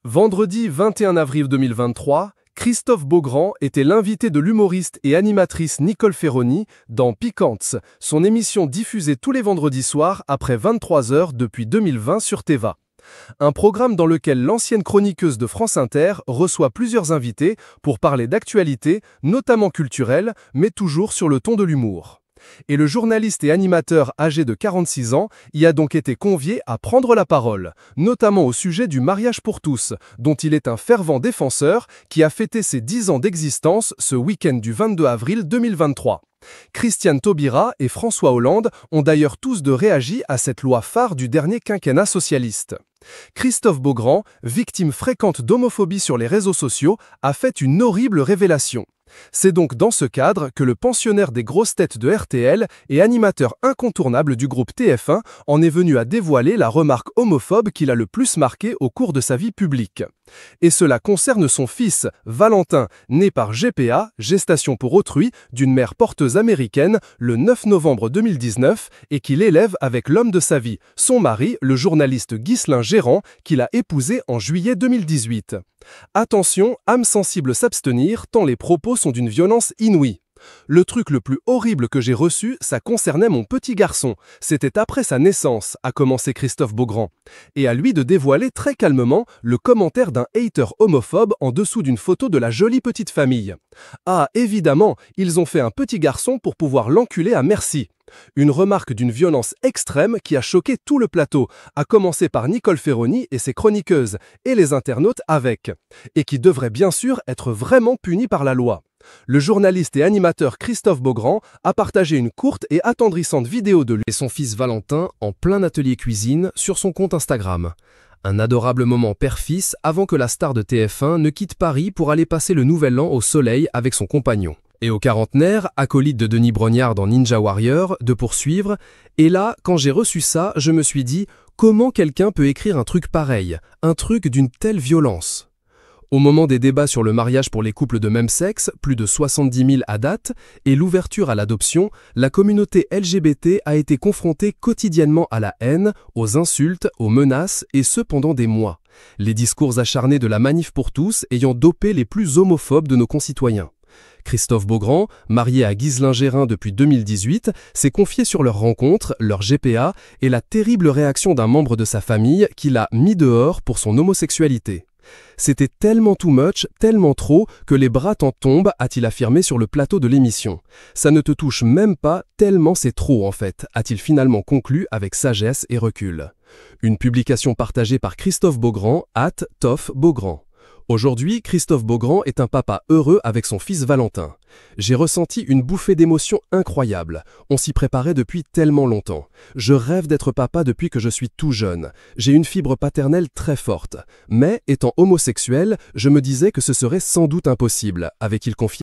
Vendredi 21 avril 2023, Christophe Beaugrand était l'invité de l'humoriste et animatrice Nicole Ferroni dans Piquante, son émission diffusée tous les vendredis soirs après 23 h depuis 2020 sur Téva. Un programme dans lequel l'ancienne chroniqueuse de France Inter reçoit plusieurs invités pour parler d'actualité, notamment culturelle, mais toujours sur le ton de l'humour. Et le journaliste et animateur âgé de 46 ans y a donc été convié à prendre la parole, notamment au sujet du mariage pour tous, dont il est un fervent défenseur, qui a fêté ses 10 ans d'existence ce week-end du 22 avril 2023. Christiane Taubira et François Hollande ont d'ailleurs tous deux réagi à cette loi phare du dernier quinquennat socialiste. Christophe Beaugrand, victime fréquente d'homophobie sur les réseaux sociaux, a fait une horrible révélation. C'est donc dans ce cadre que le pensionnaire des grosses têtes de RTL et animateur incontournable du groupe TF1 en est venu à dévoiler la remarque homophobe qu'il a le plus marquée au cours de sa vie publique. Et cela concerne son fils, Valentin, né par GPA, gestation pour autrui, d'une mère porteuse américaine, le 9 novembre 2019, et qu'il élève avec l'homme de sa vie, son mari, le journaliste Ghislain Gérand, qu'il a épousé en juillet 2018. Attention, âme sensible s'abstenir, tant les propos sont d'une violence inouïe. Le truc le plus horrible que j'ai reçu, ça concernait mon petit garçon. C'était après sa naissance, a commencé Christophe Beaugrand. Et à lui de dévoiler très calmement le commentaire d'un hater homophobe en dessous d'une photo de la jolie petite famille. Ah, évidemment, ils ont fait un petit garçon pour pouvoir l'enculer à merci. Une remarque d'une violence extrême qui a choqué tout le plateau, à commencer par Nicole Ferroni et ses chroniqueuses, et les internautes avec. Et qui devrait bien sûr être vraiment puni par la loi. Le journaliste et animateur Christophe Beaugrand a partagé une courte et attendrissante vidéo de lui et son fils Valentin en plein atelier cuisine sur son compte Instagram. Un adorable moment père-fils avant que la star de TF1 ne quitte Paris pour aller passer le nouvel an au soleil avec son compagnon. Et au quarantenaire, acolyte de Denis Brognard dans Ninja Warrior, de poursuivre. Et là, quand j'ai reçu ça, je me suis dit, comment quelqu'un peut écrire un truc pareil, un truc d'une telle violence ? Au moment des débats sur le mariage pour les couples de même sexe, plus de 70 000 à date, et l'ouverture à l'adoption, la communauté LGBT a été confrontée quotidiennement à la haine, aux insultes, aux menaces, et ce pendant des mois. Les discours acharnés de la Manif pour tous ayant dopé les plus homophobes de nos concitoyens. Christophe Beaugrand, marié à Ghislain Gérand depuis 2018, s'est confié sur leur rencontre, leur GPA et la terrible réaction d'un membre de sa famille qui l'a mis dehors pour son homosexualité. C'était tellement too much, tellement trop, que les bras t'en tombent, a-t-il affirmé sur le plateau de l'émission. Ça ne te touche même pas, tellement c'est trop en fait, a-t-il finalement conclu avec sagesse et recul. Une publication partagée par Christophe Beaugrand, @ToffBeaugrand. Aujourd'hui, Christophe Beaugrand est un papa heureux avec son fils Valentin. J'ai ressenti une bouffée d'émotion incroyable. On s'y préparait depuis tellement longtemps. Je rêve d'être papa depuis que je suis tout jeune. J'ai une fibre paternelle très forte. Mais, étant homosexuel, je me disais que ce serait sans doute impossible, avait-il confié.